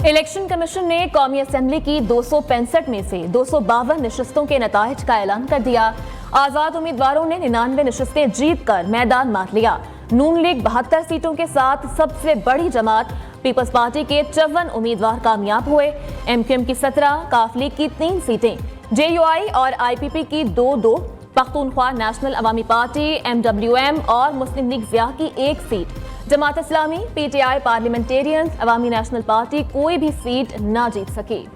Election commission ने कौमी assembly की 265 में से 252 नशिस्तों के नताइज का ऐलान कर दिया। आजाद उम्मीदवारों ने 99 नशिस्तें जीतकर मैदान मार लिया। नून लीग 72 सीटों के साथ सबसे बड़ी जमात पीपल्स पार्टी के 54 उम्मीदवार कामयाब हुए। एमक्यूएम की 17, काफ लीग की 3 सीटें, जेयूआई और आईपीपी की 2-2, पख्तूनख्वा नेशनल अवामी पार्टी, एमडब्ल्यूएम और मुस्लिम लीग ज़िया की 1 seat, Jamaat Islami, PTI, parliamentarians, अवामी नेशनल पार्टी कोई भी सीट ना जीत सकी।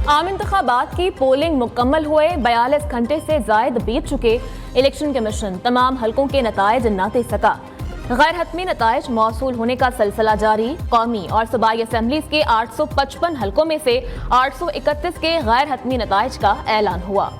आम इंतखाबात की पोलिंग मुकम्मल हुए 42 घंटे से जायद बीत चुके। इलेक्शन कमीशन तमाम हलकों के नताइज ना दे सका। गैर हतमी नताइज मौसूल होने का सिलसिला जारी। कौमी और सूबाई असेंबलीज के 855 हलकों में से 831 के गैर हतमी नताइज का ऐलान हुआ।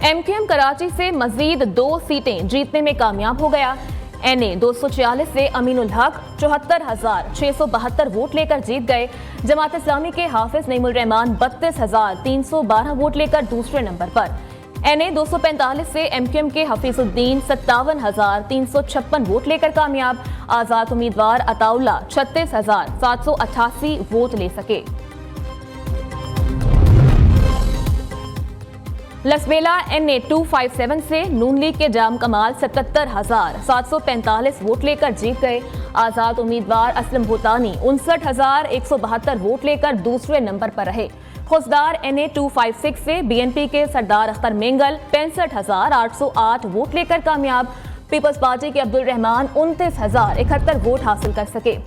एमक्यूएम कराची से मजीद 2 सीटें जीतने में कामयाब हो गया। एनए 246 से अमीनुल हक 74,672 वोट लेकर जीत गए। जमात इस्लामी के हाफिज नईमुल रहमान 32,312 वोट लेकर दूसरे नंबर पर। एनए 245 से एमक्यूएम के हफीजुद्दीन 57,356 वोट लेकर कामयाब। आजाद उम्मीदवार अताउल्ला 36,788 वोट ले सके। लसबेला एनए 257 से नून लीग के जाम कमाल 77,745 वोट लेकर जीत गए। आजाद उम्मीदवार असलम भूतानी 59,172 वोट लेकर दूसरे नंबर पर रहे। खुसदार एनए 256 से बीएनपी के सरदार अख्तर मेंगल 65,808 वोट लेकर कामयाब। पीपल्स पार्टी के अब्दुल रहमान 29,071 वोट हासिल कर सके।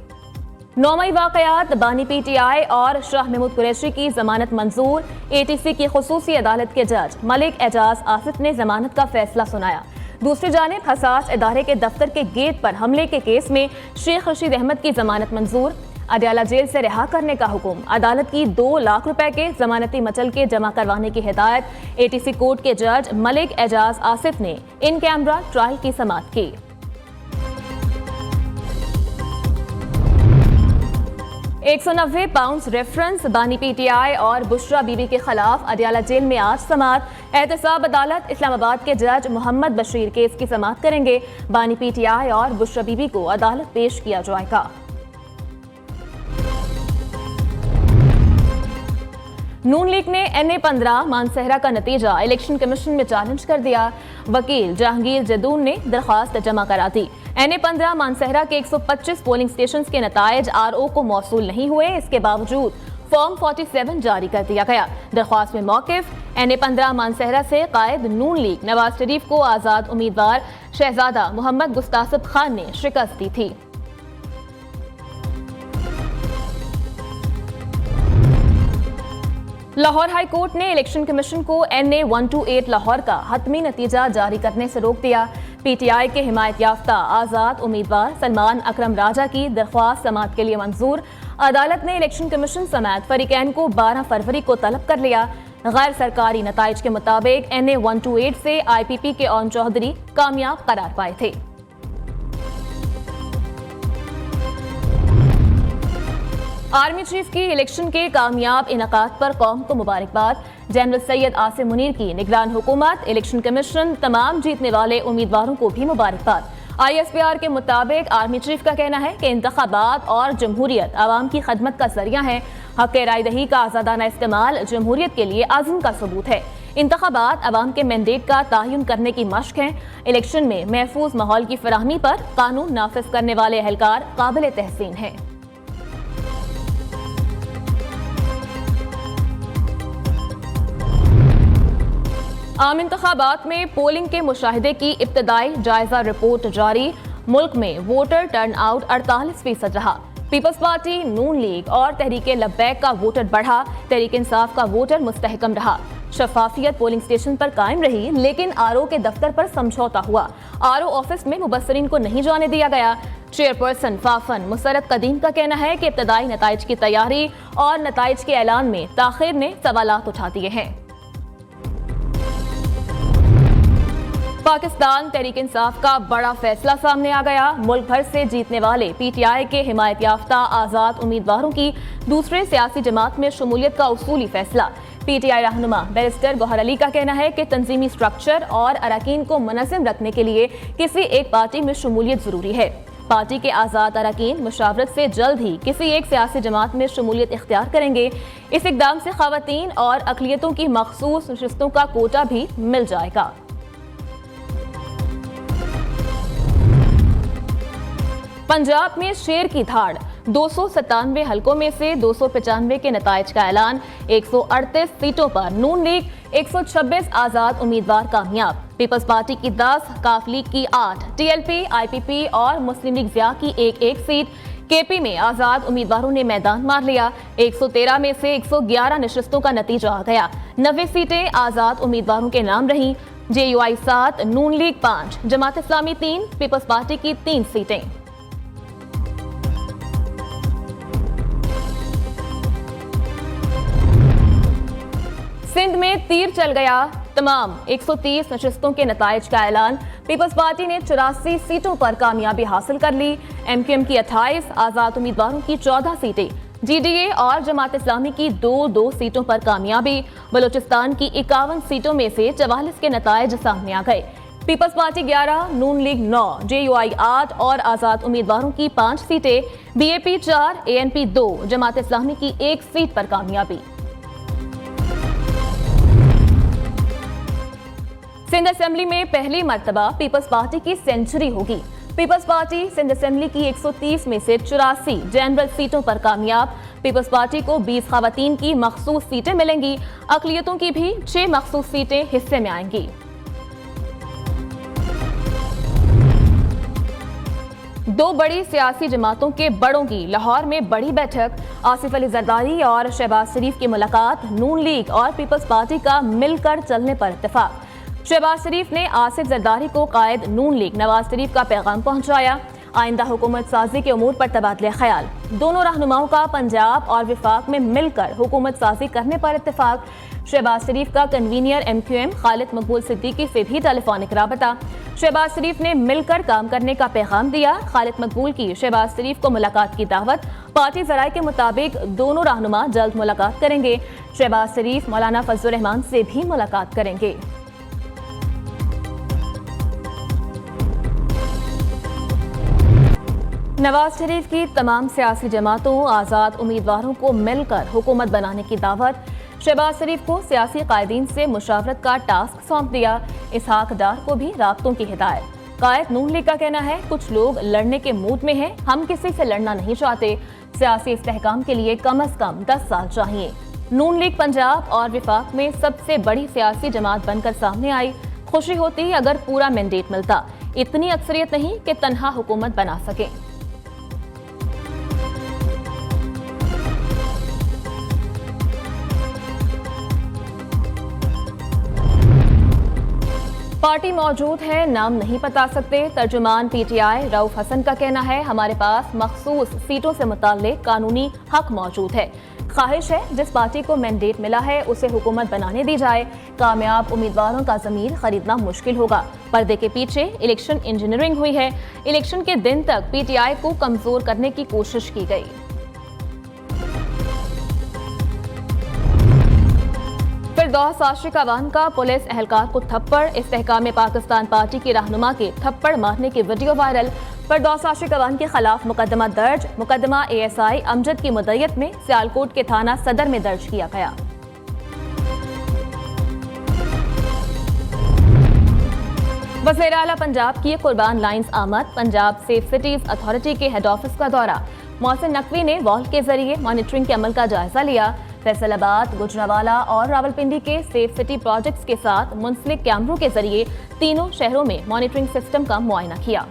9 मई वाकयात, बानी पीटीआई और शाह महमूद कुरैशी की जमानत मंजूर। एटीसी की खुसूसी अदालत के जज मलिक एजाज आसिफ ने जमानत का फैसला सुनाया। दूसरी जानिब हसास इदारे के दफ्तर के गेट पर हमले के केस में शेख रशीद अहमद की जमानत मंजूर। अडयाला जेल से रिहा करने का हुक्म। अदालत की 2 लाख रुपए के जमानती मचल के जमा करवाने की हिदायत। एटीसी कोर्ट के जज मलिक एजाज आसिफ ने इन कैमरा ट्रायल की समाअत की। 190 पाउंड रेफरेंस बानी पीटीआई और बुशरा बीबी के खिलाफ अडयाला जेल में आज समाअत। एहतसाब अदालत इस्लामाबाद के जज मोहम्मद बशीर केस की समाअत करेंगे। बानी पीटीआई और बुशरा बीबी को अदालत पेश किया जाएगा। नून लीग ने एनए 15 मानसहरा का नतीजा इलेक्शन कमीशन में चैलेंज कर दिया। वकील जहांगीर जदून ने दरख्वास्त जमा करा दी। एनए 15 मानसहरा के 125 पोलिंग स्टेशन के नताइज आरओ को मौसूल नहीं हुए। इसके बावजूद फॉर्म 47 जारी कर दिया गया। दरख्वास्त में मौकिफ। एनए 15 मानसहरा से कायद नून लीग नवाज शरीफ को आजाद उम्मीदवार शहजादा मोहम्मद गुस्तासिब खान ने शिकस्त दी थी। लाहौर हाई कोर्ट ने इलेक्शन कमीशन को एनए 128 लाहौर का हतमी नतीजा जारी करने से रोक दिया। पीटीआई के हिमायत याफ्ता आजाद उम्मीदवार सलमान अकरम राजा की दरख्वास्त समाअत के लिए मंजूर। अदालत ने इलेक्शन कमीशन समेत फरीकैन को 12 फरवरी को तलब कर लिया। गैर सरकारी नताइज के मुताबिक एनए 128 से आईपीपी के ओन चौधरी कामयाब करार पाए थे। आर्मी चीफ की इलेक्शन के कामयाब इनकाद पर कौम को मुबारकबाद। जनरल सैयद आसिम मुनीर की निगरान हुकूमत, इलेक्शन कमीशन, तमाम जीतने वाले उम्मीदवारों को भी मुबारकबाद। आईएसपीआर के मुताबिक आर्मी चीफ का कहना है कि इंतखाबात और जमहूरियत आवाम की खदमत का जरिया है। हक राय दही का आज़ादाना इस्तेमाल जमहूरियत के लिए आज़म का सबूत है। इंतखाबात अवाम के मैंडेट का तयन करने की मशक है। इलेक्शन में महफूज माहौल की फराहमी पर कानून नाफिज करने वाले एहलकार काबिल तहसीन है। आम इंतखाबात में पोलिंग के मुशाहिदे की इब्तदाई जायजा रिपोर्ट जारी। मुल्क में वोटर टर्न आउट 48% रहा। पीपल्स पार्टी, नून लीग और तहरीक लब्बैक का वोटर बढ़ा। तहरीक इंसाफ का वोटर मुस्तहकम रहा। शफाफियत पोलिंग स्टेशन पर कायम रही, लेकिन आरओ के दफ्तर पर समझौता हुआ। आरओ ऑफिस में मुबस्सरीन को नहीं जाने दिया गया। चेयरपर्सन फाफन मुसरत कदीम का कहना है कि इब्तदाई नताइज की तैयारी और नताइज के ऐलान में ताखिर ने सवालात उठा दिए हैं। पाकिस्तान तहरीक इंसाफ का बड़ा फैसला सामने आ गया। मुल्क भर से जीतने वाले पीटीआई के हिमायत याफ्ता आजाद उम्मीदवारों की दूसरे सियासी जमात में शमूलियत का उसूली फैसला। पीटीआई रहनुमा बैरिस्टर गौहर अली का कहना है कि तंजीमी स्ट्रक्चर और अरकान को मुनज़्ज़म रखने के लिए किसी एक पार्टी में शमूलियत जरूरी है। पार्टी के आज़ाद अरकान मुशावरत से जल्द ही किसी एक सियासी जमात में शमूलियत इख्तियार करेंगे। इस इक़दाम से ख़वातीन और अक़लियतों की मखसूस नशिस्तों का कोटा भी मिल जाएगा। पंजाब में शेर की धाड़, 297 हलकों में से 295 के नताइज का ऐलान। 138 सीटों पर नून लीग, 126 आजाद उम्मीदवार कामयाब। पीपल्स पार्टी की 10, काफ लीग की 8, टीएलपी, आईपीपी और मुस्लिम लीग ज़िया की एक सीट। केपी में आजाद उम्मीदवारों ने मैदान मार लिया। 113 में से 111 नशिस्तों का नतीजा आ गया। 90 सीटें आजाद उम्मीदवारों के नाम रहीं। जेयूआई 7, नून league 5, Jamaat Islami 3, peoples party की 3 सीटें। सिंध में तीर चल गया, तमाम 130 नशिस्तों के नताइज का ऐलान। पीपल्स पार्टी ने 84 सीटों पर कामयाबी हासिल कर ली। एमक्यूएम की 28, आजाद उम्मीदवारों की 14 सीटें, जीडीए और जमात इस्लामी की 2 सीटों पर कामयाबी। बलूचिस्तान की 51 सीटों में से 44 के नताइज सामने आ गए। पीपल्स पार्टी 11, नून लीग 9, जेयूआई 8 और आजाद उम्मीदवारों की 5 सीटें, बीएपी 4, एएनपी 2, जमात इस्लामी की 1 सीट पर कामयाबी। सिंध असेंबली में पहली मर्तबा पीपल्स पार्टी की सेंचुरी होगी। पीपल्स पार्टी सिंध असेंबली की 130 में से 84 जनरल सीटों पर कामयाब। पीपल्स पार्टी को 20 खवातीन की मखसूस सीटें मिलेंगी। अक़लियतों की भी 6 मखसूस सीटें हिस्से में आएंगी। दो बड़ी सियासी जमातों के बड़ों की लाहौर में बड़ी बैठक। आसिफ अली जरदारी और शहबाज शरीफ की मुलाकात। नून लीग और पीपल्स पार्टी का मिलकर चलने पर इत्तेफाक। शहबाज शरीफ ने आसिफ जरदारी को कायद नून लीग नवाज शरीफ का पैगाम पहुंचाया। आइंदा हुकूमत साजी के उमूर पर तबादले ख्याल। दोनों रहनुमाओं का पंजाब और विफाक में मिलकर हुकूमत साजी करने पर इत्तेफाक। शहबाज शरीफ का कन्वीनियर एमक्यूएम खालिद मकबूल सिद्दीकी से भी टेलीफोनिक राबता। शहबाज शरीफ ने मिलकर काम करने का पैगाम दिया। खालिद मकबूल की शहबाज शरीफ को मुलाकात की दावत। पार्टी ज़राए के मुताबिक दोनों रहनुमा जल्द मुलाकात करेंगे। शहबाज शरीफ मौलाना फजलुर रहमान से भी मुलाकात करेंगे। नवाज शरीफ की तमाम सियासी जमातों, आज़ाद उम्मीदवारों को मिलकर हुकूमत बनाने की दावत। शहबाज शरीफ को सियासी कायदीन से मुशावरत का टास्क सौंप दिया। इसहाक डार को भी राब्तों की हिदायत। कायद नून लीग का कहना है, कुछ लोग लड़ने के मूड में हैं, हम किसी से लड़ना नहीं चाहते। सियासी इस्तेहकाम के लिए कम से कम 10 साल चाहिए। नून लीग पंजाब और विफाक में सबसे बड़ी सियासी जमात बनकर सामने आई। खुशी होती अगर पूरा मैंडेट मिलता। इतनी अक्सरियत नहीं कि तन्हा हुकूमत बना सके। पार्टी मौजूद है, नाम नहीं बता सकते। तर्जुमान पीटीआई रऊफ हसन का कहना है, हमारे पास मखसूस सीटों से मुताल्लिक कानूनी हक मौजूद है। ख्वाहिश है जिस पार्टी को मैंडेट मिला है उसे हुकूमत बनाने दी जाए। कामयाब उम्मीदवारों का ज़मीर खरीदना मुश्किल होगा। पर्दे के पीछे इलेक्शन इंजीनियरिंग हुई है। इलेक्शन के दिन तक पीटीआई को कमजोर करने की कोशिश की गई। फिरदौस आशिक अवान का पुलिस एहलकार को थप्पड़। इस्तेहकाम पाकिस्तान पार्टी की रहनुमा के थप्पड़ मारने की वीडियो वायरल। फिरदौस आशिक अवान के खिलाफ मुकदमा दर्ज। मुकदमा एएसआई अमजद की मुद्दत में सियालकोट के थाना सदर में दर्ज किया गया। वज़ीर आला पंजाब की कुर्बान लाइन्स आमद। पंजाब सेफ सिटीज अथॉरिटी के हेड ऑफिस का दौरा। मोहसिन नकवी ने वॉल के जरिए मॉनिटरिंग के अमल का जायजा लिया। फैसलाबाद, गुजरावाला और रावलपिंडी के सेफ सिटी प्रोजेक्ट्स के साथ मुंसलिक कैमरों के जरिए तीनों शहरों में मॉनिटरिंग सिस्टम का मुआयना किया।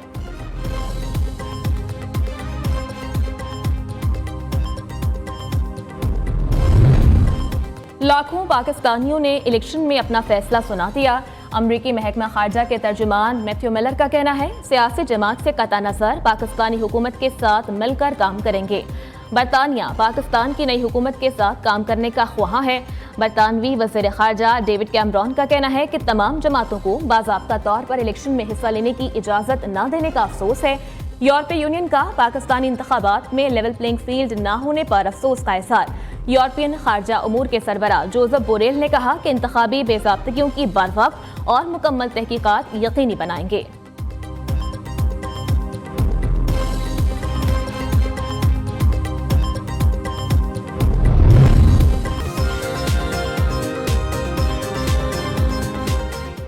लाखों पाकिस्तानियों ने इलेक्शन में अपना फैसला सुना दिया। अमरीकी महकमा खारजा के तर्जुमान मैथ्यू मिलर का कहना है, सियासी जमात से कता नजर पाकिस्तानी हुकूमत के साथ मिलकर काम करेंगे। बरतानिया पाकिस्तान की नई हुकूमत के साथ काम करने का ख्वाह है। बरतानवी वज़ीर खारजा डेविड कैमरॉन का कहना है कि तमाम जमातों को बाज़ाब्ता तौर पर इलेक्शन में हिस्सा लेने की इजाज़त न देने का अफसोस है। यूरोपीय यूनियन का पाकिस्तानी इंतखाबात में लेवल प्लेइंग फील्ड न होने पर अफसोस का इज़हार। यूरोपियन खारजा उमूर के सरबरा जोसेफ बोरेल ने कहा कि इंतखाबी बेज़ाब्तगियों की बरवक्त और मुकम्मल तहकीकात यकीनी बनाएंगे।